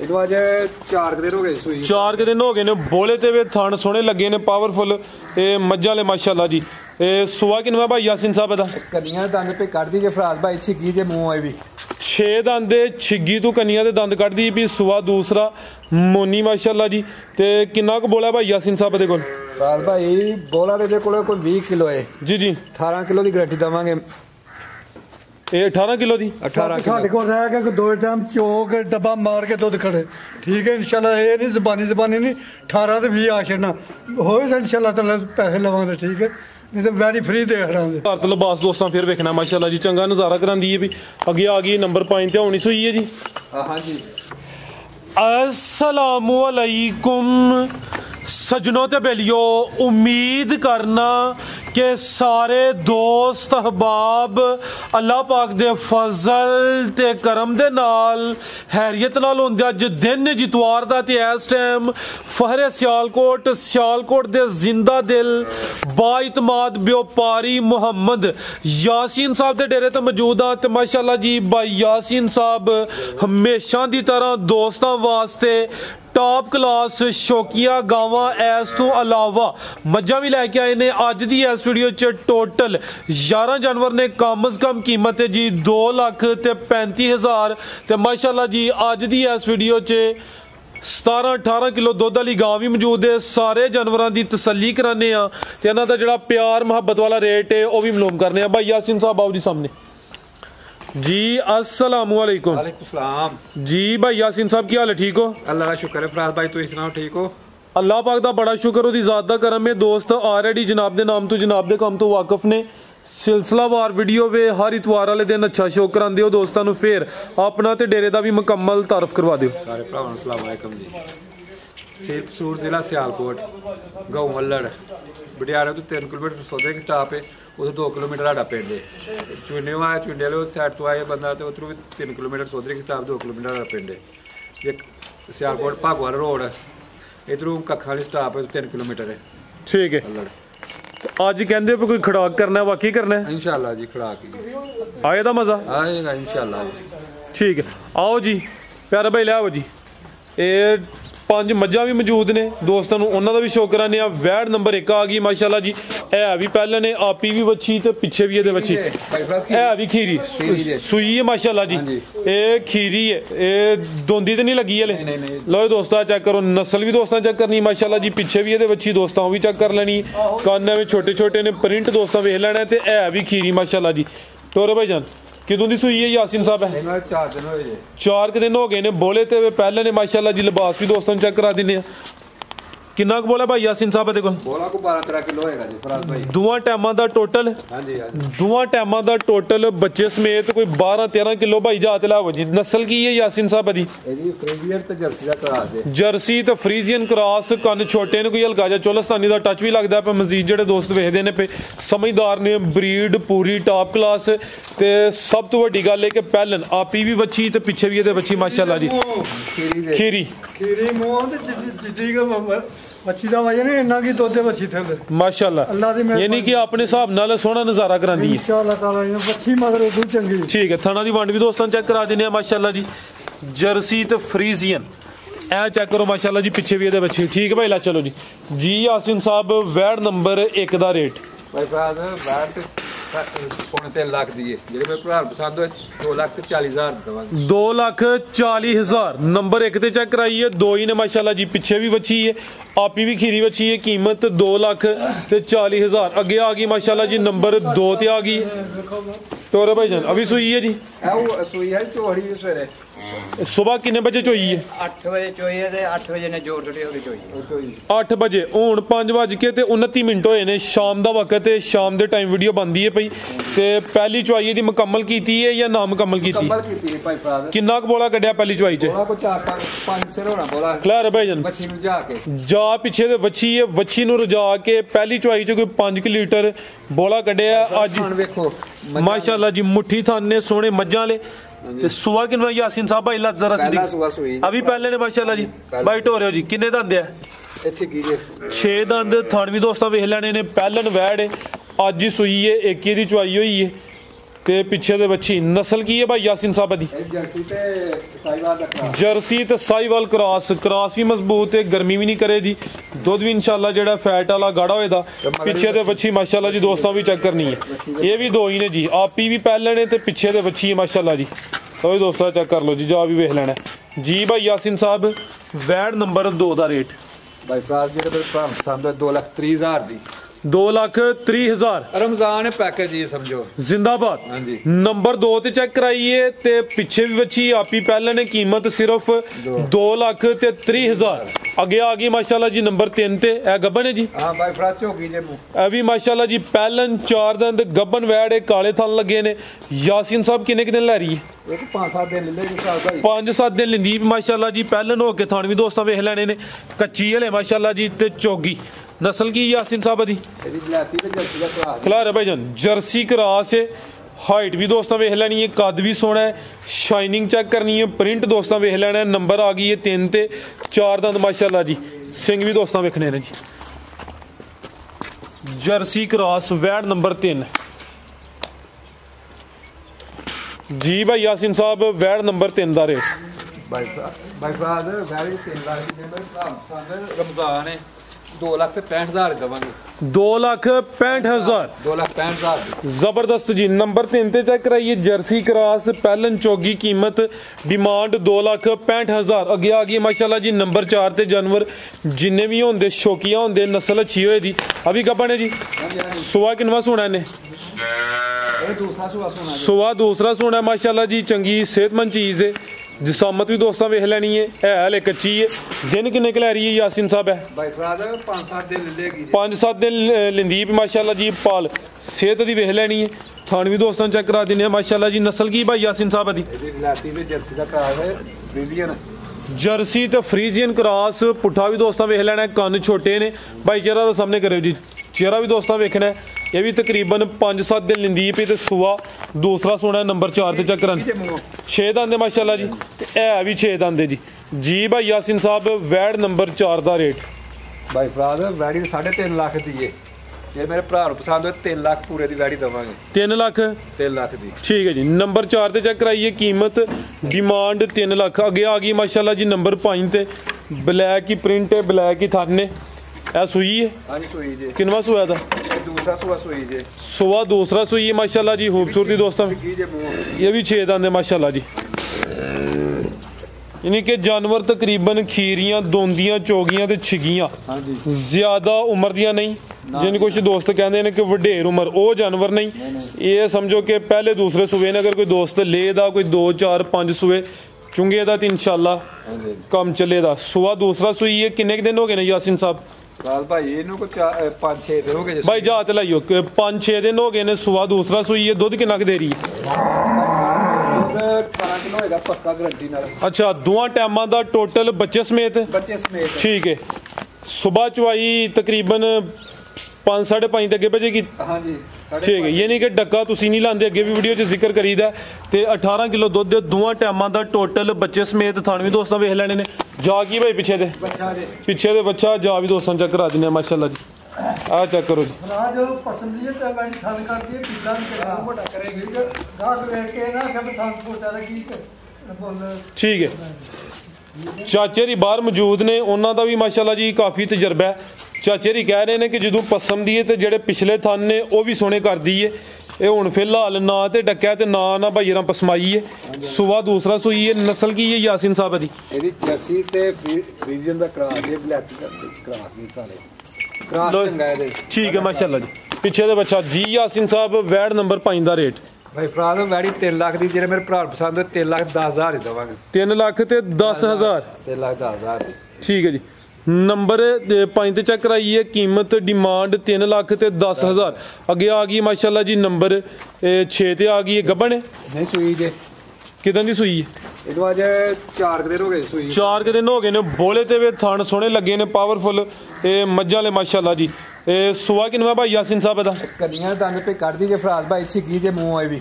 ਇਹਨੂੰ ਅੱਜ 4 ਦਿਨ ਹੋ ਗਏ ਸੂਈ 4 ਦਿਨ ਹੋ ਗਏ ਨੇ ਬੋਲੇ ਤੇ ਵੇ ਥਣ ਸੋਹਣੇ ਲੱਗੇ ਨੇ ਪਾਵਰਫੁਲ ਇਹ ਮੱਝਾਂ ਲੈ ਮਾਸ਼ਾਅੱਲਾ ਜੀ ਇਹ ਸੁਆ ਕਿਨਵਾ ਭਾਈ ਯਾਸੀਨ ਸਾਹਿਬ ਦਾ ਕੰਨੀਆਂ ਦੰਦ ਤੇ ਕੱਢਦੀ ਜੇ ਫਰਾਜ਼ ਭਾਈ ਛਿੱਗੀ ਜੇ ਮੂੰਹ ਆਏ ਵੀ 6 ਦੰਦ ਦੇ ਛਿੱਗੀ ਤੋਂ ਕੰਨੀਆਂ ਦੇ ਦੰਦ ਕੱਢਦੀ ਵੀ ਸੁਆ ਦੂਸਰਾ ਮੋਨੀ ਮਾਸ਼ਾਅੱਲਾ ਜੀ ਤੇ ਕਿੰਨਾ ਕੁ ਬੋਲਾ ਭਾਈ ਯਾਸੀਨ ਸਾਹਿਬ ਦੇ ਕੋਲ ਫਰਾਜ਼ ਭਾਈ ਬੋਲਾ ਦੇ ਕੋਲ ਕੋਈ 20 ਕਿਲੋ ਹੈ ਜੀ ਜੀ 18 ਕਿਲੋ ਦੀ ਗਾਰੰਟੀ ਦਵਾਂਗੇ ਇਹ 18 ਕਿਲੋ ਦੀ 18 ਸਾਡੇ ਕੋਲ ਰਹਿ ਗਿਆ ਕਿ 2 ਟਾਈਮ ਚੋਕ ਡੱਬਾ ਮਾਰ ਕੇ ਦੁੱਧ ਖੜੇ ਠੀਕ ਹੈ ਇਨਸ਼ਾਅੱਲਾ ਇਹ ਨਹੀਂ ਜ਼ਬਾਨੀ ਨਹੀਂ 18 ਤੇ 20 ਆ ਛੱਡਣਾ ਹੋਵੇ ਤਾਂ ਇਨਸ਼ਾਅੱਲਾ ਤਾਲਾ ਪੈਸੇ ਲਵਾਂਗੇ ਠੀਕ ਹੈ ਨਹੀਂ ਤਾਂ ਵੈਰੀ ਫ੍ਰੀ ਦੇ ਖੜਾਂਗੇ ਭਾਰਤ ਲਿਬਾਸ ਦੋਸਤਾਂ ਫਿਰ ਵੇਖਣਾ ਮਾਸ਼ਾਅੱਲਾ ਜੀ ਚੰਗਾ ਨਜ਼ਾਰਾ ਕਰਾਂਦੀ ਹੈ ਵੀ ਅੱਗੇ ਆ ਗਈ ਨੰਬਰ 5 ਤੇ ਹੋਣੀ ਸੋਈ ਹੈ ਜੀ ਹਾਂਜੀ अस्सलामु अलैकुम सजनों ते बेलियो उम्मीद करना कि सारे दोस्त अहबाब अल्लाह पाक दे फजल ते करम दे नाल हैरियत नाल होंदे अज दिन जितवार दा ते इस टाइम फहरे सियालकोट दे जिंदा दिल बाइतमाद व्यापारी मुहम्मद यासीन साहब दे डेरे ते मौजूद हाँ ते माशाअल्लाह जी भाई यासीन साहब हमेशा दी तरह दोस्तां वास्ते टॉप क्लास शौकिया गावां इस तो अलावा मज्जां भी लैके आए ने अज दी इस वीडियो च टोटल 11 जानवर ने कम अज कम कीमत है जी 2,35,000 ते माशाअल्लाह जी अज दी इस वीडियो च 17-18 किलो दुध वाली गां भी मौजूद है सारे जानवरों की तसल्ली कराने ते इन्हां दा जिहड़ा प्यार मुहब्बत वाला रेट है वह भी मालूम करने भाई यासीन साहब आओ जी सामने जी अस्सलामु अलैकुम वालेकुम सलाम जी भाई यासीन साहब की हाल है ठीक हो अल्लाह का शुक्र है फराज भाई तुम सुनाओ ठीक हो अल्लाह पाक दा बड़ा शुक्र ओदी ज़ात दा करम है दोस्त ऑलरेडी जनाब दे नाम तो जनाब दे काम तो वाकफ ने सिलसिलावार वीडियो वे हर इतवार वाले दिन अच्छा शो करांदे हो दोस्तां नूं फिर अपना ते डेरे दा भी मुकम्मल तारफ करवा दिओ सारे भरावां नूं अस्सलाम वालेकुम जी सेल कसूर जिला सियालकोट गाँव अल्लड़ बडियारे तो 3 किलोमीटर सौदे की स्टाप है उधर 2 किलोमीटर साडा पिंड है चुंडे आया चुंडे वाले साइड तो आए बंदा तो उधरों भी 3 किलोमीटर सौदे की स्टाप 2 किलोमीटर साडा पिंड है एक सियालकोट भागवाल रोड इधरों कक्खां वाली स्टाप है 3 किलोमीटर है ठीक है अज कहंदे कोई खड़ाक करना है वाकई करना है इंशाल्लाह जी खड़ाक आए दा मजा आएगा इंशाल्लाह ठीक है आओ जी प्यारे भाई ले आओ जी ये 5 मज्जां भी मौजूद ने दोस्तों उन्होंने भी शो कराने वैड नंबर 1 आ गई माशाअल्लाह जी है भी पहले ने आपी भी बच्ची तो पिछे भी ये बच्ची है भी खीरी सुई है माशाअल्लाह जी ये खीरी है ये दोंदी तो नहीं लगी है लो दोस्तों चेक करो नस्ल भी दोस्तों चेक करनी माशाअल्लाह जी पिछे भी ये बच्ची दोस्तों भी चेक कर लेनी कान में छोटे छोटे ने प्रिंट दोस्तों वेख लेना है भी खीरी माशाअल्लाह जी टोरे भाई जान किदों दी सूई है यासीन साहब है 4 दिन हो गए ने बोले ते पहले ने माशाअल्लाह जी लिबास भी दोस्तों चेक करा दिने किन्ना को बोला भाई यासीन साहब दे कोल बोला को 12-13 किलो होएगा जी फराज भाई दोवां टाइमां दा टोटल हां जी दोवां टाइमां दा टोटल बच्चे समेत कोई 12-13 किलो भाई जात लाओ जी नस्ल की है यासीन साहब दी फ्रीजियन ते जर्सी दा क्रॉस है जर्सी ते फ्रीजियन क्रॉस कन छोटे ने कोई हल्का जा चोलस्तानी दा टच भी लगदा पे मजीद जेडे दोस्त वेखदे ने पे समझदार ने ब्रीड पूरी टॉप क्लास ते सब तो वड्डी गल है कि पहलन आपी भी बच्ची ते पिछे भी ये बच्ची माशाअल्लाह जी खीरी मोह ते जिद्दी का बच्ची दा वजन है इन्ना की दुध बच्ची थे माशाअल्लाह यानी कि अपने हिसाब नाल सोहना नजारा करांदी है इंशाअल्लाह ताला बच्ची मगर उदू चंगी ठीक है थना दी वंड भी दोस्तों चेक करा दिने माशाअल्लाह जी जर्सी ते फ्रीजियन ए चेक करो माशाअल्लाह जी पिछे भी ये बच्ची ठीक है भाई ला चलो जी जी यासीन साहब वैड नंबर 1 दा रेट भाई फराज वैड 3 लाख दी है जेडे मेरे भरा पसंद होए 2,40,000 दवांगे 2,40,000 नंबर 1 ते चेक कराइए 2 ही ने माशाअल्लाह जी पिछे भी बच्ची है आपी भी खीरी बच्ची है कीमत 2,40,000 अगे आ गई माशाअल्लाह जी नंबर 2 ते आ गई टोरे भाई जान अभी सुई है जी सुई है चोड़ी सवेरे सुबह कितने बजे चोई है 8 बजे चोई है ते 8 बजे ने जोड़ टुटी होगी चोई 8 बजे हुण 5:29 मिनट होए ने शाम दा वक्त है शाम दे टाइम वीडियो बनदी है पई ते पहली चुआई दी मुकम्मल कीती है या ना मुकम्मल कीती है भाई फराज किन्ना क बोला कड्या पहली चुआई च बोला को 4-5 सिर होना बोला क्लियर भाई जान बच्ची नु जा के जा पिछे ते वच्छी है वच्छी नु रजा के पहली चुआई च कोई 5 लीटर बोला कड्या अज देखो माशाअल्लाह जी मुट्ठी थान ने सोने मज्जां ले ते सुआ किन्ना यासीन साहब भाई लग जरा सी अभी पहले ने माशाअल्लाह जी भाई टोरियो जी किन्ने दंद है 6 दंद थान भी दोस्तों वेख लेने ने पहलन वैड है अज ही सुई है एक दी चुआई हुई है ਤੇ ਪਿੱਛੇ ਦੇ ਬੱਚੀ ਨਸਲ ਕੀ ਹੈ ਭਾਈ ਯਾਸਿਨ ਸਾਹਿਬ ਦੀ? ਇਹ ਜਰਸੀ ਤੇ ਸਾਈਵਾਲ ਦਾ ਕਰਾਸ। ਜਰਸੀ ਤੇ ਸਾਈਵਾਲ ਕਰਾਸ ਵੀ ਮਜ਼ਬੂਤ ਹੈ, ਗਰਮੀ ਵੀ ਨਹੀਂ ਕਰੇਗੀ, ਦੁੱਧ ਵੀ ਇਨਸ਼ਾਅੱਲਾ ਜਿਹੜਾ ਫੈਟ ਵਾਲਾ ਗਾੜਾ ਹੋਏਦਾ। ਪਿੱਛੇ ਦੇ ਬੱਚੀ ਮਾਸ਼ਾਅੱਲਾ ਜੀ ਦੋਸਤਾਂ ਵੀ ਚੈੱਕ ਕਰਨੀ ਹੈ, ਇਹ ਵੀ ਦੋ ਹੀ ਨੇ ਜੀ, ਆਪੀ ਵੀ ਪਹਿਲੇ ਨੇ ਤੇ ਪਿੱਛੇ ਦੇ ਬੱਚੀ ਹੈ ਮਾਸ਼ਾਅੱਲਾ ਜੀ। तो दोस्तों चेक कर लो जी, जा भी वेख लेना जी। भाई यासिन साहब वैड नंबर 2 का रेट भाई साहब जेडे मेरे भरा पसंद है 2,30,000 दी। 2,30,000 रमजान पैकेज ये समझो जिंदाबाद। हाँ जी। नंबर 2 ते चेक कराइए ते पिछे भी बची आपी पहले ने कीमत सिर्फ 2,30,000। आगे आ गई माशाल्लाह जी नंबर 3 ते ए गब्बन है जी। हां भाई फ्राच होगी जे मुंह ए भी माशाल्लाह जी पहलन 4 दंद गब्बन वैड काले थन लगे ने। यासिन साहब किन्ने दिन लै रही है? एक 5-7 दिन ले भाई 5-7 दिन लिंदी माशाल्लाह जी। पहलन हो के थान भी दोस्तों वेख लेने ने, कच्ची हले माशाल्लाह जी ते चोगी। नस्ल की यासिन साहब दी? खिलार है भाईजान, जर्सी क्रॉस है। हाइट भी दोस्तों वेख लेनी है, कद भी सोना है, शाइनिंग चेक करनी है, प्रिंट दोस्तों वेख लेना है। नंबर आ गई है 3 ते 4 दंद माशाल्लाह जी। सिंग भी दोस्तों वेखने ने जी। जर्सी क्रॉस वैड नंबर 3 जी। भाई यासिन साहब वैड नंबर 3 का रेट भाई साहब वैड 3 लाख दी मेरे भरा पसंद रमजान है 2,65,000 दवांगे। 2,65,000 2,65,000 जबरदस्त जी। नंबर 3 ते चेक कराइए, जर्सी क्रॉस पहलन चौगी, कीमत डिमांड 2,65,000। अगे आ गई माशाल्लाह जी नंबर 4 ते जानवर जिन्ने भी होंदे शौकिया होंदे, नस्ल अच्छी होए दी। अभी गब्बन है जी। सुआ किनवा सोना ने? सुआ दूसरा सोना है माशाल्लाह जी। चंगी सेहतमंद चीज़ है, जिसामत भी दोस्तों वेख लेनी है हले कच्ची है। दिन किन्ने क लै रही है यासिन साहब है? भाई फ्राद 5-7 दिन लेगी 5-7 दिन लिंदी माशाल्लाह जी। पाल सेहत दी वेख लेनी है, थान भी दोस्तों चेक करा देने माशाल्लाह जी। नस्ल की भाई यासिन साहब दी? जर्सी का क्रॉस है फ्रीजियन। जर्सी तो फ्रीजियन क्रॉस। पुट्ठा भी दोस्तों वेख लेना है, कन्न छोटे ने भाई। चेहरा तो सामने करो जी, चेहरा भी दोस्तों वेखना है। ये भी तकरीबन 5-7 दिन लिंदी पे ते सुआ दूसरा सोना है। नंबर 4 ते चेक करन 6 दंद माशाल्लाह जी, है भी 6 दंद जी। जी भाई यासिन साहब वैड नंबर 4 का रेट भाई फ्राद वैडी 3.5 लाख दी है। ये मेरे भरा पसंद है 3 लाख पूरे दी वैडी दवांगे। 3 लाख 3 लाख दी ठीक है जी। नंबर 4 ते चेक कराइए, कीमत डिमांड 3 लाख। आगे आ गई माशाल्लाह जी नंबर 5 ते ब्लैक की प्रिंट है, ब्लैक की थान ने। ए सुई है? हां जी सुई जी। किनवा सुआ था? दूसरा सुआ सुई जी। सुआ दूसरा सुई है माशाल्लाह जी। खूबसूरती दोस्तों ये भी 6 दंद है माशाल्लाह जी। यानी कि जानवर तकरीबन खीरियां, दोंदियां, चोगियां ते छिगियां, ज्यादा उम्र दियां नहीं। जिन कुछ दोस्त कहते हैं कि वडेर उम्र, वो जानवर नहीं। ये समझो कि पहले दूसरे सूबे ने अगर कोई दोस्त ले दा कोई 2, 4, 5 सूबे चुंगे दा तो इंशाल्लाह कम चलेगा। सुआ दूसरा सुई है। किन्ने दिन हो गए ने यासिन साहब? भाई इन्हों को 5-6 दिन हो गए भाई जा ते लाइयो 5-6 दिन हो गए ने। सुआ दूसरा सुई है। दुध कितना दे रही है? 18 किलो होएगा पक्का गारंटी नाल। अच्छा, दोवां टाइमां दा टोटल बच्चे समेत? बच्चे समेत ठीक है। सुबह चवाई तकरीबन 5-5:30 तक भेजेगी। हाँ जी ठीक है। ये नहीं कि डक्का तुसी नहीं लांदे, अगे भी वीडियो च जिक्र करीदा ते 18 किलो दुध दोवां टाइमां दा टोटल बच्चे समेत। थान भी दोस्तों वेख लेने ने। जा की भाई पिछे दे पिछे दे बच्चा जा भी दोस्तों चेक करा देने माशाल्लाह जी। आ चेक करो जी। जो पसंदीदा तो वाली थान करती है पिज्जा भी करा मोटा करेगी गाहक देख के ना सब थान पोटा लगी बोल। ठीक है। चाचे दी बाहर मौजूद ने, उन्हों का भी माशाल्लाह जी काफ़ी तजर्बा है। चाचे दी कह रहे हैं कि जो पसम दी है तो जेडे पिछले थन ने वह भी सोने कर दी है। ये हुण फिलहाल ना तो डक्या ते ना भाईरा पसमाई है। सुबह दूसरा सुई है। नस्ल की है यासिन साहब दी? जर्सी ते फ्रीजियन दा क्रॉस है, ब्लैक क्रॉस नहीं सारे क्रॉस चंगा है। ठीक है माशाल्लाह जी। पीछे दे बच्चा जी। यासिन साहब वैड नंबर 5 का रेट भाई फ्राद वैडी 3 लाख दी। जेडे मेरे भरा पसंद है 3,10,000 ही दवांगे। 3 लाख ते 10,000 3,10,000 ठीक है जी। नंबर 5 ते चेक कराइए, कीमत डिमांड 3 लाख ते 10,000। अगे आ गई माशाल्लाह जी नंबर 6 ते आ गई है। गब्बन है? नहीं सुई जे। किदां दी सुई है? इदो अज 4 दिन हो गए सुई। 4 दिन हो गए ने। बोले ते वे थान सोने लगे ने, पावरफुल मज्जा ले माशाल्लाह जी। सुआ किनवा भाई यासिन साहब दा? कनिया दंद पे कट दी जे फ्राद भाई छिगी जे मुंह आई भी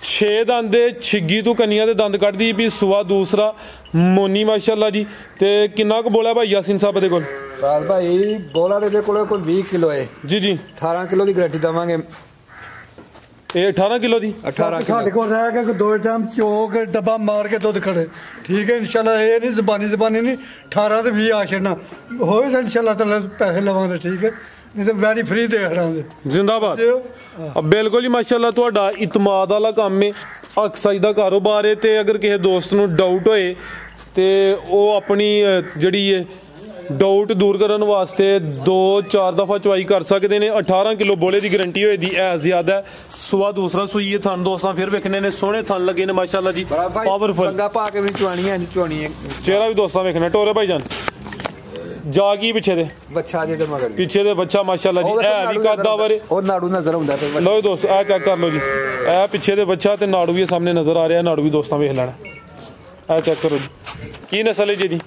6 दंद छिगी तू कनिया दे दंद कट दी भी। सुआ दूसरा मोनी माशाल्लाह जी। ते किन्ना को बोला भाई यासिन साहब दे कोल? फ्राद भाई बोला दे कोल कोई 20 किलो है जी जी। 18 किलो की गारंटी दवांगे। ਇਹ 18 ਕਿਲੋ ਦੀ 18 ਸਾਡੇ ਕੋਲ ਰਹਿ ਗਿਆ ਕਿ 2 ਟਾਈਮ ਚੋਕ ਡੱਬਾ ਮਾਰ ਕੇ ਦੁੱਧ ਖੜੇ ਠੀਕ ਹੈ ਇਨਸ਼ਾਅੱਲਾ ਇਹ ਨਹੀਂ ਜ਼ਬਾਨੀ ਨਹੀਂ 18 ਤੇ 20 ਆ ਛੱਡਣਾ ਹੋਏ ਤਾਂ ਇਨਸ਼ਾਅੱਲਾ ਤਾਲਾ ਪੈਸੇ ਲਵਾਂਗੇ ਠੀਕ ਹੈ ਨਹੀਂ ਤਾਂ ਵੈਰੀ ਫ੍ਰੀ ਦੇ ਖੜਾਂਗੇ ਜ਼ਿੰਦਾਬਾਦ ਬਿਲਕੁਲ ਜੀ ਮਾਸ਼ਾਅੱਲਾ ਤੁਹਾਡਾ ਇਤਮਾਦ ਵਾਲਾ ਕੰਮ ਹੈ ਅਕਸਾਈ ਦਾ ਕਾਰੋਬਾਰ ਹੈ ਤੇ ਅਗਰ ਕਿਸੇ ਦੋਸਤ ਨੂੰ ਡਾਊਟ ਹੋਏ ਤੇ ਉਹ ਆਪਣੀ ਜਿਹੜੀ ਹੈ ਡਾਊਟ ਦੂਰ ਕਰਨ ਵਾਸਤੇ 2-4 ਦਫਾ ਚਵਾਈ ਕਰ ਸਕਦੇ ਨੇ 18 ਕਿਲੋ ਬੋਲੇ ਦੀ ਗਾਰੰਟੀ ਹੋਏ ਦੀ ਐ ਜ਼ਿਆਦਾ ਸੁਆ ਦੂਸਰਾ ਸੂਈ ਹੈ ਥਣ ਦੋਸਤਾਂ ਫਿਰ ਵੇਖਣੇ ਨੇ ਸੋਹਣੇ ਥਣ ਲੱਗੇ ਨੇ ਮਾਸ਼ਾਅੱਲਾ ਜੀ ਪਾਵਰਫੁਲ ਲੱਗਾ ਪਾ ਕੇ ਵੀ ਚਵਾਣੀ ਹੈ ਚਵਾਣੀ ਹੈ ਚਿਹਰਾ ਵੀ ਦੋਸਤਾਂ ਵੇਖਣਾ ਟੋਰੇ ਭਾਈ ਜਾਨ ਜਾ ਕੀ ਪਿੱਛੇ ਦੇ ਬੱਚਾ ਜੇ ਤੇ ਮਗਰ ਪਿੱਛੇ ਦੇ ਬੱਚਾ ਮਾਸ਼ਾਅੱਲਾ ਜੀ ਇਹ ਵੀ ਕਾਦਾ ਬਾਰੇ ਉਹ ਨਾੜੂ ਨਜ਼ਰ ਆਉਂਦਾ ਤੇ ਲਓ ਦੋਸਤ ਆ ਚੈੱਕ ਕਰ ਲਓ ਜੀ ਇਹ ਪਿੱਛੇ ਦੇ ਬੱਚਾ ਤੇ ਨਾੜੂ ਵੀ ਸਾਹਮਣੇ ਨਜ਼ਰ ਆ ਰਿਹਾ ਨਾੜੂ ਵੀ ਦੋਸਤਾਂ ਵੇਖ ਲੈਣਾ ਆ ਚੈੱਕ ਕਰੋ ਜੀ ਕੀ ਨਸਲ ਹੈ ਜੀ ਦੀ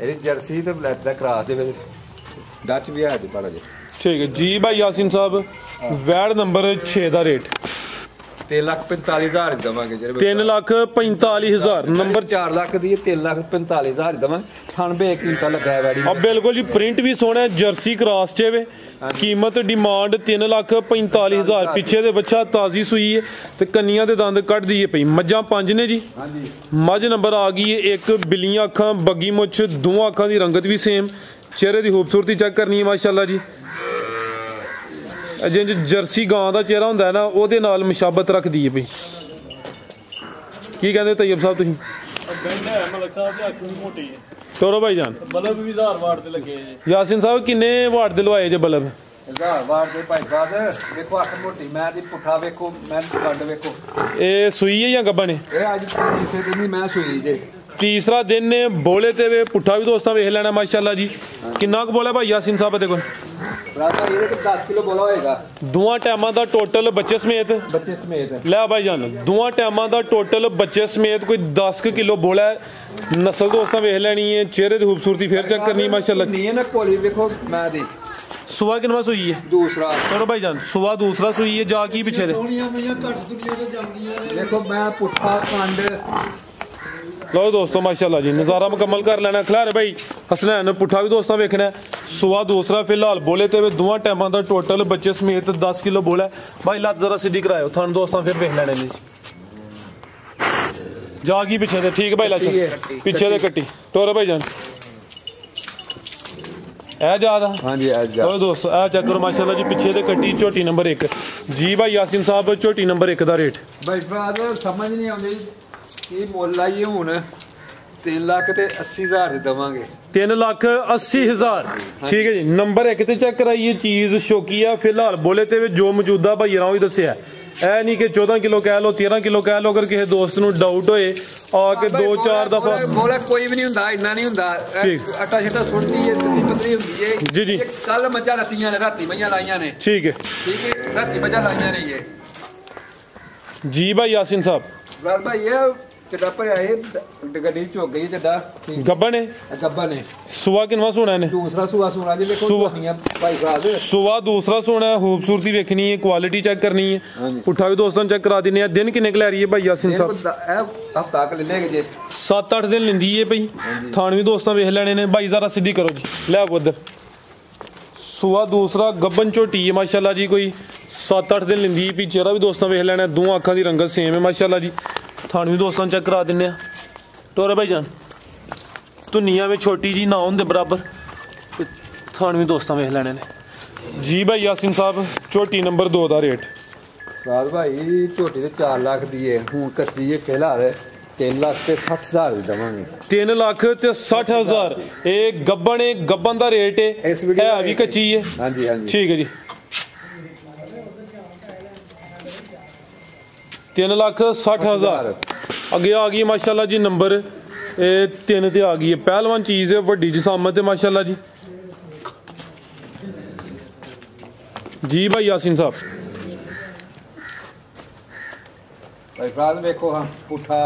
ਇਹਦੀ ਜਰਸੀ ਤੇ ਬਲੈਕ ਦਾ ਕਰਾਸ ਦੇ ਵਿੱਚ ਡੱਚ ਵੀ ਹੈ ਜੀ ਪਾੜਾ ਜੀ ਠੀਕ ਹੈ ਜੀ ਭਾਈ ਯਾਸੀਨ ਸਾਹਿਬ ਵੈਡ ਨੰਬਰ 6 ਦਾ ਰੇਟ 3,45,000 ਦਵਾਂਗੇ ਜਿਹੜੇ 3,45,000 ਨੰਬਰ 4 ਲੱਖ ਦੀ 3,45,000 ਦਵਾਂਗੇ ਥਣ ਬੇ ਕੀਮਤਾਂ ਲੱਗਾ ਹੈ ਵੈੜੀ ਆ ਬਿਲਕੁਲ ਜੀ ਪ੍ਰਿੰਟ ਵੀ ਸੋਹਣਾ ਜਰਸੀ ਕ੍ਰਾਸ ਚ ਵੇ ਕੀਮਤ ਡਿਮਾਂਡ 3,45,000 ਪਿੱਛੇ ਦੇ ਬੱਚਾ ਤਾਜ਼ੀ ਸੂਈ ਹੈ ਤੇ ਕੰਨੀਆਂ ਦੇ ਦੰਦ ਕੱਢ ਦਈਏ ਪਈ ਮੱਝਾਂ 5 ਨੇ ਜੀ ਹਾਂਜੀ ਮੱਝ ਨੰਬਰ ਆ ਗਈ ਹੈ ਇੱਕ ਬਿੱਲੀਆਂ ਅੱਖਾਂ ਬੱਗੀ ਮੁੱਛ ਦੋਵਾਂ ਅੱਖਾਂ ਦੀ ਰੰਗਤ ਵੀ ਸੇਮ ਚਿਹਰੇ ਦੀ ਖੂਬਸੂਰਤੀ ਚੈੱਕ ਕਰਨੀ ਹੈ ਮਾਸ਼ਾਅੱਲਾ ਜੀ ਜਿੰਜ ਜਰਸੀ ਗਾਂ ਦਾ ਚਿਹਰਾ ਹੁੰਦਾ ਹੈ ਨਾ ਉਹਦੇ ਨਾਲ ਮੁਸ਼ਾਬਤ ਰੱਖਦੀ ਹੈ ਬਈ ਕੀ ਕਹਿੰਦੇ ਤੈਯਬ ਸਾਹਿਬ ਤੁਸੀਂ ਬੈਂਡਾ ਹੈ ਮਲਕ ਸਾਹਿਬ ਦੀ ਅੱਖ ਵੀ ਮੋਟੀ ਹੈ ਟੋਰੋ ਭਾਈ ਜਾਨ ਬਲਬ ਵੀ 1000 ਵਾਟ ਤੇ ਲੱਗੇ ਜੀ ਯਾਸੀਨ ਸਾਹਿਬ ਕਿੰਨੇ ਵਾਟ ਦੇ ਲਵਾਏ ਜੇ ਬਲਬ 1000 ਵਾਰ ਦੇ ਭਾਈ ਸਾਹਿਬ ਦੇਖੋ ਅੱਖ ਮੋਟੀ ਮੈਂ ਦੀ ਪੁੱਠਾ ਵੇਖੋ ਮੈਂ ਕੱਢ ਵੇਖੋ ਇਹ ਸੂਈ ਹੈ ਜਾਂ ਗੱਬਾ ਨੇ ਇਹ ਅੱਜ ਤੀਸਰੇ ਦਿਨ ਹੀ ਮੈਂ ਸੂਈ ਜੇ ਤੀਸਰਾ ਦਿਨ ਨੇ ਬੋਲੇ ਤੇ ਵੇ ਪੁੱਠਾ ਵੀ ਦੋਸਤਾਂ ਵੇਖ ਲੈਣਾ ਮਾਸ਼ਾਅੱਲਾ ਜੀ ਕਿੰਨਾ ਕੁ ਬੋਲਾ ਭਾਈ ਯਾਸੀਨ ਸਾਹਿਬ ਦੇ ਕੋਲ ਰਾਤਾ ਇਹ ਕਿ 10 ਕਿਲੋ ਬੋਲਾ ਹੋਏਗਾ ਦੋਵਾਂ ਟਾਈਮਾਂ ਦਾ ਟੋਟਲ ਬੱਚੇ ਸਮੇਤ ਲੈ ਭਾਈ ਜਾਨ ਦੋਵਾਂ ਟਾਈਮਾਂ ਦਾ ਟੋਟਲ ਬੱਚੇ ਸਮੇਤ ਕੋਈ 10 ਕਿਲੋ ਬੋਲਾ ਹੈ ਨਸਲ ਦੋਸਤਾਂ ਵੇਖ ਲੈਣੀ ਹੈ ਚਿਹਰੇ ਦੀ ਖੂਬਸੂਰਤੀ ਫੇਰ ਚੈੱਕ ਕਰਨੀ ਮਾਸ਼ਾਅੱਲਾ ਨਹੀਂ ਹੈ ਨਾ ਕੋਲੀ ਵੇਖੋ ਮੈਂ ਦੀ ਸੁਬਾ ਕਿੰਨਾ ਸੂਈ ਹੈ ਦੂਸਰਾ ਚਲੋ ਭਾਈ ਜਾਨ ਸੁਬਾ ਦੂਸਰਾ ਸੂਈ ਹੈ ਜਾ ਕੀ ਪਿੱਛੇ ਦੇ ਸੋਹਣੀਆਂ ਪਈਆਂ ਘੱਟ ਦੁਨੀਆ ਤੋਂ ਜਾਂਦੀਆਂ ਨੇ ਦੇਖੋ ਮੈਂ ਪੁੱਠਾ ਕੰਡ ਲਓ ਦੋਸਤੋ ਮਾਸ਼ਾਅੱਲਾ ਜੀ ਨਜ਼ਾਰਾ ਮੁਕੰਮਲ ਕਰ ਲੈਣਾ ਖਿਲਾਰੇ ਭਾਈ ਹਸਨੈਨ ਪੁੱਠਾ ਵੀ ਦੋਸਤਾਂ ਵੇਖਣਾ ਸੁਆ ਦੂਸਰਾ ਫਿਲਹਾਲ ਬੋਲੇ ਤੇ ਵੇ ਦੋਵਾਂ ਟਾਈਮਾਂ ਦਾ ਟੋਟਲ ਬੱਚੇ ਸਮੇਤ 10 ਕਿਲੋ ਬੋਲਾ ਭਾਈ ਲੱਤ ਜ਼ਰਾ ਸਿੱਧੀ ਕਰਾਇਓ ਥਣ ਦੋਸਤਾਂ ਫਿਰ ਵੇਖ ਲੈਣੇ ਨੇ ਜਾ ਕੀ ਪਿੱਛੇ ਦੇ ਠੀਕ ਭਾਈ ਲੱਤ ਪਿੱਛੇ ਦੇ ਕੱਟੀ ਟੋਰੇ ਭਾਈ ਜਾਨ ਇਹ ਜ਼ਿਆਦਾ ਹਾਂਜੀ ਅੱਜ ਲਓ ਦੋਸਤੋ ਇਹ ਚੈੱਕ ਕਰੋ ਮਾਸ਼ਾਅੱਲਾ ਜੀ ਪਿੱਛੇ ਦੇ ਕੱਟੀ ਝੋਟੀ ਨੰਬਰ 1 ਜੀ ਭਾਈ ਯਾਸੀਨ ਸਾਹਿਬ ਝੋਟੀ ਨੰਬਰ 1 ਦਾ ਰੇਟ ਭਾਈ ਫਰਾਦ ਸਮਝ ਨਹੀਂ ਆਉਂਦੀ ਕੀ ਮੁੱਲ ਲਾਈਏ ਹੁਣ 3,80,000 ਦੇ ਦਵਾਂਗੇ 3,80,000 ਠੀਕ ਹੈ ਜੀ ਨੰਬਰ 1 ਤੇ ਚੈੱਕ ਕਰਾਈਏ ਚੀਜ਼ ਸ਼ੌਕੀ ਆ ਫਿਲਹਾਲ ਬੋਲੇ ਤੇ ਜੋ ਮੌਜੂਦਾ ਭਾਈ ਰਾਉ ਹੀ ਦੱਸਿਆ ਇਹ ਨਹੀਂ ਕਿ 14 ਕਿਲੋ ਕਹਿ ਲਓ 13 ਕਿਲੋ ਕਹਿ ਲਓ ਅਗਰ ਕਿਸੇ ਦੋਸਤ ਨੂੰ ਡਾਊਟ ਹੋਏ ਆ ਕੇ 2-4 ਦਫਾ ਬੋਲੇ ਕੋਈ ਵੀ ਨਹੀਂ ਹੁੰਦਾ ਇੰਨਾ ਨਹੀਂ ਹੁੰਦਾ ਆਟਾ ਛੱਟਾ ਸੁੱਟਦੀ ਹੈ ਸਿੱਧੀ ਪਤਲੀ ਹੁੰਦੀ ਹੈ ਜੀ ਜੀ ਕੱਲ ਮੱਝਾਂ ਲੱਤੀਆਂ ਨੇ ਰਾਤੀ ਮੱਝਾਂ ਲਾਈਆਂ ਨੇ ਠੀਕ ਹੈ ਰਾਤੀ ਮੱਝਾਂ ਲਾਈਆਂ ਨੇ ਇਹ ਜੀ ਭਾਈ ਯਾਸੀਨ ਸਾਹਿਬ ਬਰਾਦ ਭਾਈ ਇਹ ਚੱਡਾ ਭਰਿਆ ਇਹ ਗੱਡੀ ਝੁੱਕ ਗਈ ਚੱਡਾ ਗੱਬਾ ਨੇ ਗੱਬਾ ਨੇ ਸੁਆ ਕਿੰਨਾ ਸੋਣਾ ਨੇ ਦੂਸਰਾ ਸੂਆ ਜੀ ਦੇਖੋ ਸੁਣੀਆਂ ਭਾਈ ਸਾਹਿਬ ਸੁਆ ਦੂਸਰਾ ਸੋਣਾ ਖੂਬਸੂਰਤੀ ਵੇਖਣੀ ਹੈ ਕੁਆਲਿਟੀ ਚੈੱਕ ਕਰਨੀ ਹੈ ਪੁੱਠਾ ਵੀ ਦੋਸਤਾਂ ਨੂੰ ਚੈੱਕ ਕਰਾ ਦਿੰਨੇ ਆ ਦਿਨ ਕਿੰਨੇ ਕੁ ਲੈ ਰਹੀ ਹੈ ਭਾਈ ਯਾਸੀਨ ਸਾਹਿਬ ਇਹ ਹਫਤਾ ਕ ਲੈ ਲੈਗੇ ਜੇ 7-8 ਦਿਨ ਲੈਂਦੀ ਹੈ ਭਾਈ ਥਾਣ ਵੀ ਦੋਸਤਾਂ ਵੇਖ ਲੈਣੇ ਨੇ ਭਾਈ ਜ਼ਰਾ ਸਿੱਧੀ ਕਰੋ ਜੀ ਲੈ ਉਧਰ ਸੁਆ ਦੂਸਰਾ ਗੱਬਨ ਝੋਟੀ ਹੈ ਮਾਸ਼ਾਅੱਲਾ ਜੀ ਕੋਈ 7-8 ਦਿਨ ਲੈਂਦੀ ਹੈ ਵੀ ਚਿਹਰਾ ਵੀ ਦੋਸਤਾਂ ਵੇਖ ਲੈਣਾ ਦੋ ਅੱਖਾਂ ਦੀ ਰੰਗਤ ਸੇਮ ਹੈ ਮਾਸ਼ਾਅੱਲਾ ਜੀ ਥਾਣ ਵੀ ਦੋਸਤਾਂ ਚੈੱਕ ਕਰਾ ਦਿੰਨੇ ਆ ਟੋਰੇ ਭਾਈ ਜਾਨ ਧੁਨੀਆਂ ਵਿੱਚ ਛੋਟੀ ਜੀ ਨਾ ਹੁੰਦੇ ਬਰਾਬਰ ਥਾਣ ਵੀ ਦੋਸਤਾਂ ਵੇਖ ਲੈਣੇ ਨੇ ਜੀ ਭਾਈ ਯਾਸੀਨ ਸਾਹਿਬ ਝੋਟੀ ਨੰਬਰ 2 ਦਾ ਰੇਟ ਰਾਜ ਭਾਈ ਝੋਟੀ ਤੇ 4 ਲੱਖ ਦੀ ਹੈ ਹੁਣ ਕੱਚੀ ਹੈ ਫਿਲਹਾਲ 3,60,000 ਦੀ ਦਵਾਂਗੇ 3,60,000 ਇਹ ਗੱਬਨ ਦਾ ਰੇਟ ਹੈ ਇਹ ਵੀ ਕੱਚੀ ਹੈ ਹਾਂਜੀ ਠੀਕ ਹੈ ਜੀ 3,60,000 ਅੱਗੇ ਆ ਗਈ ਮਾਸ਼ਾਅੱਲਾ ਜੀ ਨੰਬਰ ਇਹ 3 ਤੇ ਆ ਗਈ ਹੈ ਪਹਿਲਵਾਨ ਚੀਜ਼ ਹੈ ਵੱਡੀ ਜਿਸਾਮਤ ਹੈ ਮਾਸ਼ਾਅੱਲਾ ਜੀ ਭਾਈ ਯਾਸੀਨ ਸਾਹਿਬ ਭਾਈ ਫਰਾਦ ਵੇਖੋ ਹਾਂ ਪੁੱਠਾ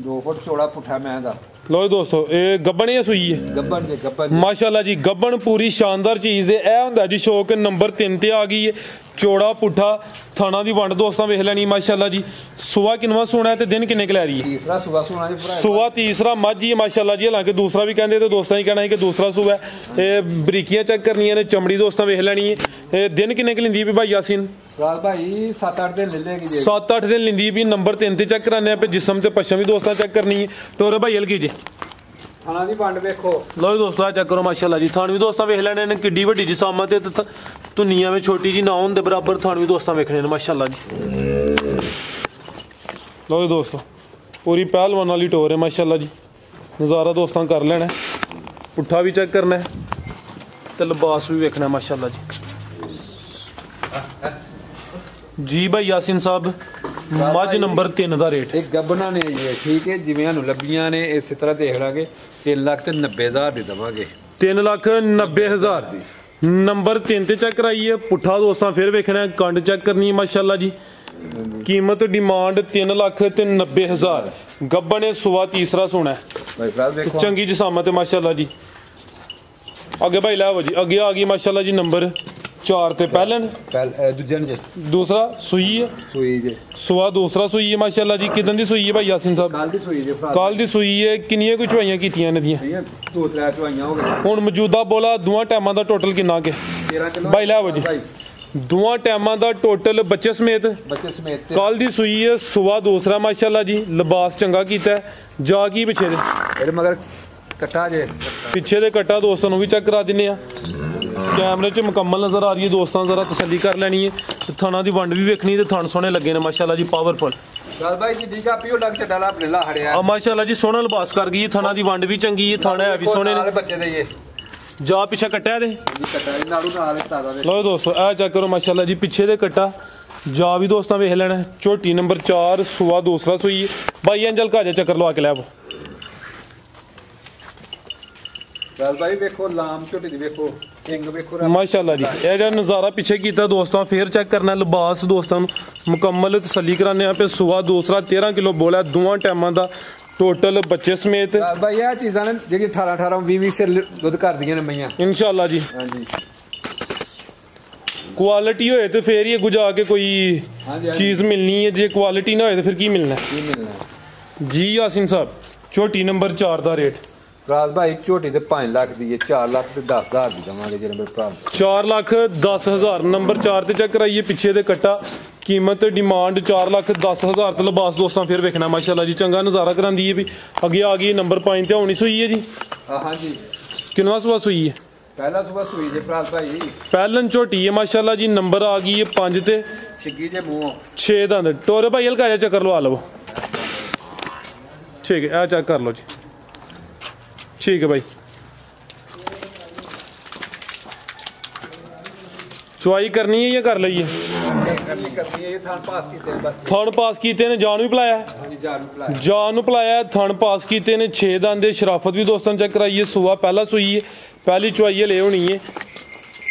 2 ਫੁੱਟ ਚੌੜਾ ਪੁੱਠਾ ਮੈਂ ਦਾ ਲੋ ਦੋਸਤੋ ਇਹ ਗੱਬਣ ਹੀ ਸੂਈ ਹੈ ਗੱਬਣ ਮਾਸ਼ਾਅੱਲਾ ਜੀ ਗੱਬਣ ਪੂਰੀ ਸ਼ਾਨਦਾਰ ਚੀਜ਼ ਹੈ ਇਹ ਹੁੰਦਾ ਜੀ ਸ਼ੌਕ ਨੰਬਰ 3 ਤੇ ਆ ਗਈ ਹੈ ਚੌੜਾ ਪੁੱਠਾ ਥਾਣਾ ਦੀ ਵੰਡ ਦੋਸਤਾਂ ਵੇਖ ਲੈਣੀ ਮਾਸ਼ਾਅੱਲਾ ਜੀ ਸੁਆ ਕਿੰਨਵਾ ਸੋਣਾ ਤੇ ਦਿਨ ਕਿੰਨੇ ਕ ਲੈ ਰਹੀ ਹੈ ਤੀਸਰਾ ਸੁਆ ਸੋਣਾ ਜੀ ਸੁਆ ਤੀਸਰਾ ਮਾਝੀ ਹੈ ਮਾਸ਼ਾਅੱਲਾ ਜੀ ਹਾਲਾਂਕਿ ਦੂਸਰਾ ਵੀ ਕਹਿੰਦੇ ਤੇ ਦੋਸਤਾਂ ਹੀ ਕਹਿਣਾ ਹੈ ਕਿ ਦੂਸਰਾ ਸੁਆ ਇਹ ਬਰੀਕੀਆਂ ਚੈੱਕ ਕਰਨੀਆਂ ਨੇ ਚਮੜੀ ਦੋਸਤਾਂ ਵੇਖ ਲੈਣੀ ਹੈ दिन किन्ने क लिंदी भी भाई यासीन? सवाल भाई 7-8 दिन ले लेगी जी। 7-8 दिन लिंदी भी। नंबर 3 ते चेक कराने पे जिस्म ते पश्चिम भी दोस्तों चेक करनी है। टोरे भाई हल्की जी थाना दी वंड वेखो। लो जी दोस्तों चेक करो माशाल्लाह जी। थान भी दोस्तों वेख लेने ने किड्डी वड्डी जिसामा ते धुनिया में छोटी जी ना होने बराबर थान भी दोस्तों वेखने ने माशाल्लाह जी। लो जी दोस्तों पूरी पहलवान वाली टोर है माशाल्लाह जी। नज़ारा दोस्तों कर लेना, पुट्ठा भी चेक करना है तो लिबास भी वेखना माशाल्लाह जी। जी भाई यासीन साहब मज नंबर 3 का रेट एक गब्बना ने जी ठीक है जिवें सानू लब्बियां ने इस तरह देख लांगे 3,90,000 दे देवांगे। 3,90,000 नंबर 3 ते चेक कराइए। पुट्ठा दोस्तों फिर वेखना है, कंड चेक करनी है माशाल्लाह जी। कीमत डिमांड 3,90,000। गब्बन ने सुबह तीसरा सुना है, चंगी जिसामत है माशाल्लाह जी। अगे भाई लाओ जी, अगे आ गई माशाल्लाह जी नंबर 4 ते पहलन दूसरा सुई है, सुआ दूसरा सुई है माशाल्लाह जी। किदन दी सुई है भाई यासीन साहब? कल दी सुई है। किन्नियां कुछ चवाइयां कीतियां ने दियां? 2-3 चवाइयां हो गई। हुण मौजूदा बोला दोवां टाइमां दा टोटल किन्ना के 13 किलो भाई लाओ जी। दोवां टाइमां दा टोटल बच्चे समेत कल दी सुई है, सुआ दूसरा माशाल्लाह जी। लिबास चंगा कीता है। जा की पिछे दे मगर कट्टा जे पिछे दे कट्टा दोस्तों नूं भी चेक करा दिन्ने आ। कैमरे च मुकम्मल नजर आ रही है दोस्तों, जरा तसल्ली कर लेनी है। थाना दी वंड भी वेखनी है, थन सोहने लगे ने माशाल्लाह जी पावरफुल। माशाल्लाह जी सोहना लिबास कर गई है। थाना दी वंड भी चंगी है, थाना है भी सोहने ने। जा पिछे कट्टा दे लो दोस्तों ए चेक करो माशाल्लाह जी। पिछे दे कट्टा जा भी दोस्तों वेख लेना। झोटी नंबर 4 सुआ दूसरा सुई है। भाई अंजल का चक्कर लवा के लै भाई वेखो लाम झोटी दी वेखो सिंग वेखो माशाल्लाह जी। यह जो नज़ारा पीछे किया दोस्तों फिर चेक करना। लिबास दोस्तों मुकम्मल तसल्ली कराने पे। सुबह दूसरा 13 किलो बोला दोवां टाइमां दा टोटल बच्चे समेत। भाई यह चीज़ां ने जेह्ड़ी 18-20 से दुध कर दियां ने मैयां इंशाल्लाह जी। हाँ जी क्वालिटी होए तो फिर ही अगू जाके कोई चीज़ मिलनी है, जे क्वालिटी ना होए तो फिर की मिलना है जी। यासीन साहब झोटी नंबर 4 का रेट राज भाई झोटी ते 5 लाख दी है, 4,10,000 दी देवांगे जे नंबर भरा 4,10,000 नंबर 4 ते चेक कराइए। पिछे दे कट्टा कीमत डिमांड 4,10,000 तो लिबास दोस्तों फिर वेखना माशाल्लाह जी। चंगा नज़ारा करांदी है भी। अगे आ गई नंबर 5 ते होनी सुई है जी। हाँ जी किनवा सुबह सुई है? पहला सुबह सुई जे राज भाई पहलन झोटी है माशाल्लाह जी। नंबर आ गई है 5 ते 6 दंद। टोरे भाई हल्का जा चक्कर लवा लो ठीक है। चेक कर लो जी ठीक है भाई। चुआई करनी है या कर ली है? थन पास किए ने जान भी पिलाया, जान पिलाया थन पास किए ने। 6 दंद शराफत भी दोस्तों चेक कराइए। सुआ पहला सुई है, पहली चुआई ले होनी है।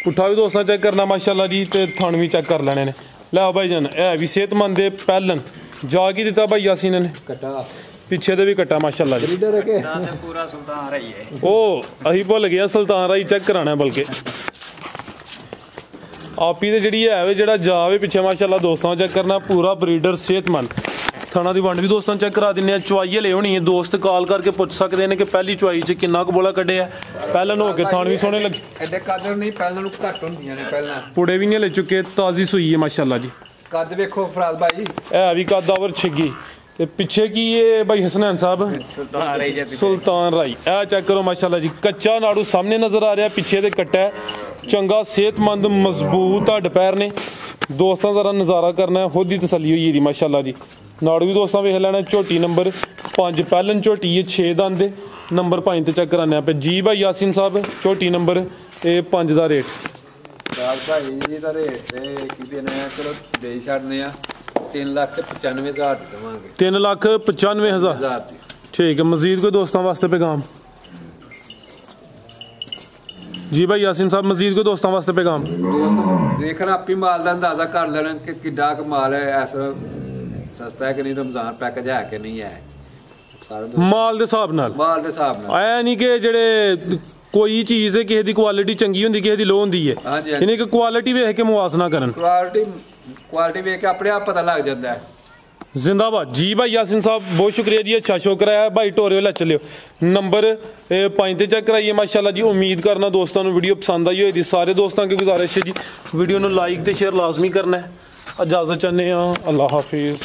पुट्ठा भी दोस्तों चेक करना माशाल्लाह जी। तो थन भी चेक कर लेने ने। लै भाई जान है भी सेहतमंद है। पहलन जा की दिता भाई यासीन ने पिछे दे भी कट्टा माशाल्लाह जी। पूरा सुल्तान राई है। ओ अही भुल गया सुल्तान राई चेक कराना है। बल्कि आप ही जी है जो जावे पिछे माशाल्लाह दोस्तों चेक करना। पूरा ब्रीडर सेहतमंद। थाना दी वंड भी दोस्तों चेक करा दिने। चुआई ले होनी है। दोस्त कॉल करके पूछ सकते हैं कि पहली चुआई च किन्ना क बोला कड्ढे है। पहलन हो के थान भी सोहने लगे। पुड़े भी नहीं ले चुके। ताजी सुई है माशाल्लाह जी। कद वेखो फराज भाई है भी कद ओवर छिगी। ते पिछे की ये भाई हसनैन साहब सुल्तान राई ए चेक करो माशाल्लाह जी। कच्चा नाड़ू सामने नजर आ रहा। पिछे दे कट्टा है चंगा सेहतमंद मजबूत हड्ड पैर ने दोस्तों। जरा नज़ारा करना है खुद ही तसल्ली हुई दी माशाल्लाह जी। नाड़ू भी दोस्तों वेख लेना। झोटी नंबर 5 पहलन झोटी है 6 दंद नंबर 5 ते चेक कराने पे जी भाई यासीन साहब। झोटी नंबर 5 का रेट भाई दा रेट चलो दे छड़ने आ 3,95,000 देवांगे। 3,95,000 ठीक है। मजीद कोई दोस्तों वास्ते पैगाम जी भाई यासीन साहब? मजीद कोई दोस्तों वास्ते पैगाम? दोस्तों देखना आप ही माल का अंदाजा कर लेना कि किड्डा क माल है। ऐसा सस्ता है कि नहीं, रमजान पैकेज है कि नहीं है। माल दे हिसाब नाल ऐ नहीं कि जेड़े कोई चीज़ है किसी दी क्वालिटी चंगी होंदी किसी दी लो होंदी है। यानी कि क्वालिटी वेख के मुआसना करन। क्वालिटी वेख के अपने आप पता लग जाता है। जिंदाबाद जी भाई यासिन साहब, बहुत शुक्रिया जी, अच्छा शो कराया भाई टोरे लै चलियो नंबर 5 ते चेक कराइए माशाल्लाह जी। उम्मीद करना दोस्तों वीडियो पसंद आई होगी। सारे दोस्तों की गुजारिश है जी वीडियो को लाइक तो शेयर लाजमी करना है। इजाजत चाहते हैं, अल्लाह हाफिज़।